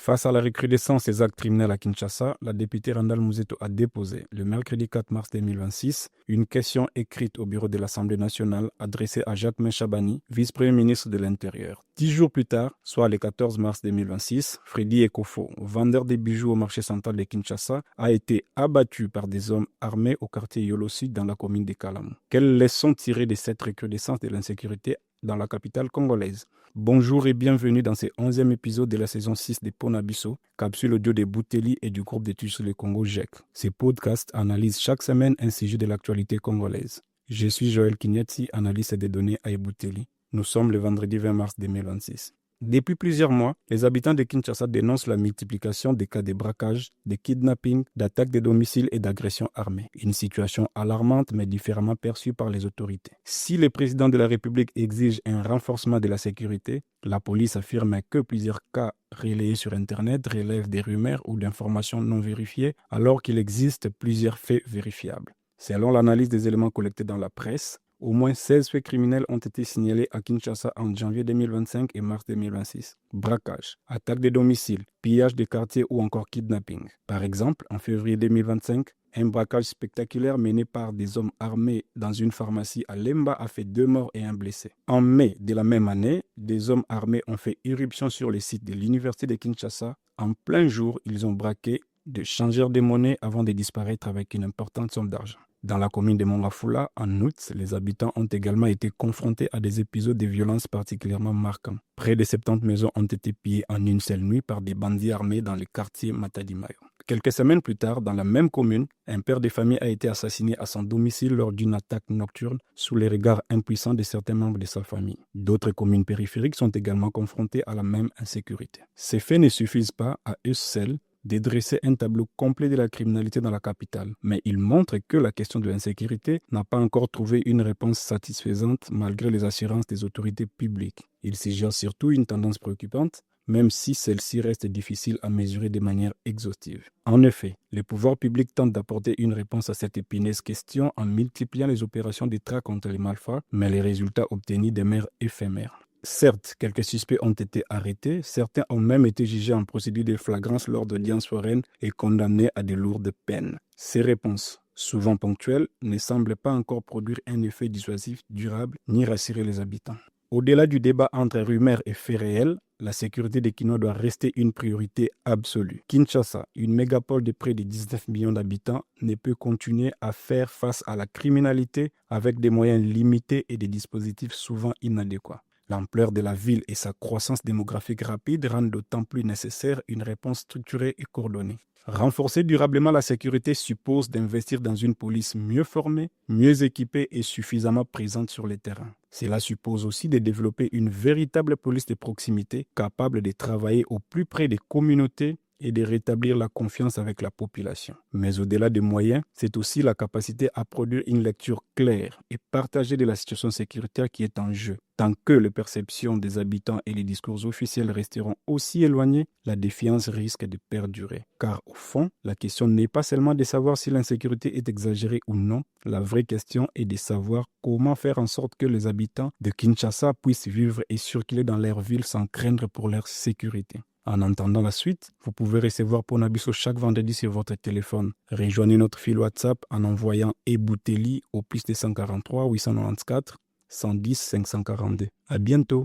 Face à la recrudescence des actes criminels à Kinshasa, la députée Randal Muzeto a déposé, le mercredi 4 mars 2026, une question écrite au bureau de l'Assemblée nationale adressée à Jacques Chabani, vice-premier ministre de l'Intérieur. 10 jours plus tard, soit le 14 mars 2026, Freddy Ekofo, vendeur de bijoux au marché central de Kinshasa, a été abattu par des hommes armés au quartier Yolo Sud dans la commune de Kalamu. Quelles leçons tirer de cette recrudescence de l'insécurité dans la capitale congolaise? Bonjour et bienvenue dans ce 11e épisode de la saison 6 de Ponabiso, capsule audio de Bouteli et du groupe d'études sur le Congo GEC. Ces podcasts analysent chaque semaine un sujet de l'actualité congolaise. Je suis Joël Kinyetsi, analyste des données à Bouteli. Nous sommes le vendredi 20 mars 2026. Depuis plusieurs mois, les habitants de Kinshasa dénoncent la multiplication des cas de braquage, de kidnapping, d'attaques de domicile et d'agressions armées. Une situation alarmante mais différemment perçue par les autorités. Si le président de la République exige un renforcement de la sécurité, la police affirme que plusieurs cas relayés sur Internet relèvent des rumeurs ou d'informations non vérifiées alors qu'il existe plusieurs faits vérifiables. Selon l'analyse des éléments collectés dans la presse, au moins 16 faits criminels ont été signalés à Kinshasa en janvier 2025 et mars 2026. Braquage, attaque de domicile, pillage de quartiers ou encore kidnapping. Par exemple, en février 2025, un braquage spectaculaire mené par des hommes armés dans une pharmacie à Lemba a fait 2 morts et un blessé. En mai de la même année, des hommes armés ont fait irruption sur le site de l'université de Kinshasa. En plein jour, ils ont braqué de changeurs de monnaie avant de disparaître avec une importante somme d'argent. Dans la commune de Mongafula, en août, les habitants ont également été confrontés à des épisodes de violence particulièrement marquants. Près de 70 maisons ont été pillées en une seule nuit par des bandits armés dans le quartier Matadimayo. Quelques semaines plus tard, dans la même commune, un père de famille a été assassiné à son domicile lors d'une attaque nocturne sous les regards impuissants de certains membres de sa famille. D'autres communes périphériques sont également confrontées à la même insécurité. Ces faits ne suffisent pas à eux seuls de dresser un tableau complet de la criminalité dans la capitale. Mais il montre que la question de l'insécurité n'a pas encore trouvé une réponse satisfaisante malgré les assurances des autorités publiques. Il suggère surtout une tendance préoccupante, même si celle-ci reste difficile à mesurer de manière exhaustive. En effet, les pouvoirs publics tentent d'apporter une réponse à cette épineuse question en multipliant les opérations de traque contre les malfrats, mais les résultats obtenus demeurent éphémères. Certes, quelques suspects ont été arrêtés, certains ont même été jugés en procédure de flagrance lors d'audiences foraines et condamnés à de lourdes peines. Ces réponses, souvent ponctuelles, ne semblent pas encore produire un effet dissuasif durable ni rassurer les habitants. Au-delà du débat entre rumeurs et faits réels, la sécurité des Kinois doit rester une priorité absolue. Kinshasa, une mégapole de près de 19 millions d'habitants, ne peut continuer à faire face à la criminalité avec des moyens limités et des dispositifs souvent inadéquats. L'ampleur de la ville et sa croissance démographique rapide rendent d'autant plus nécessaire une réponse structurée et coordonnée. Renforcer durablement la sécurité suppose d'investir dans une police mieux formée, mieux équipée et suffisamment présente sur le terrain. Cela suppose aussi de développer une véritable police de proximité capable de travailler au plus près des communautés et de rétablir la confiance avec la population. Mais au-delà des moyens, c'est aussi la capacité à produire une lecture claire et partagée de la situation sécuritaire qui est en jeu. Tant que les perceptions des habitants et les discours officiels resteront aussi éloignés, la défiance risque de perdurer. Car au fond, la question n'est pas seulement de savoir si l'insécurité est exagérée ou non, la vraie question est de savoir comment faire en sorte que les habitants de Kinshasa puissent vivre et circuler dans leur ville sans craindre pour leur sécurité. En entendant la suite, vous pouvez recevoir Ponabiso chaque vendredi sur votre téléphone. Rejoignez notre fil WhatsApp en envoyant Ebouteli au +243 894 110 542. À bientôt.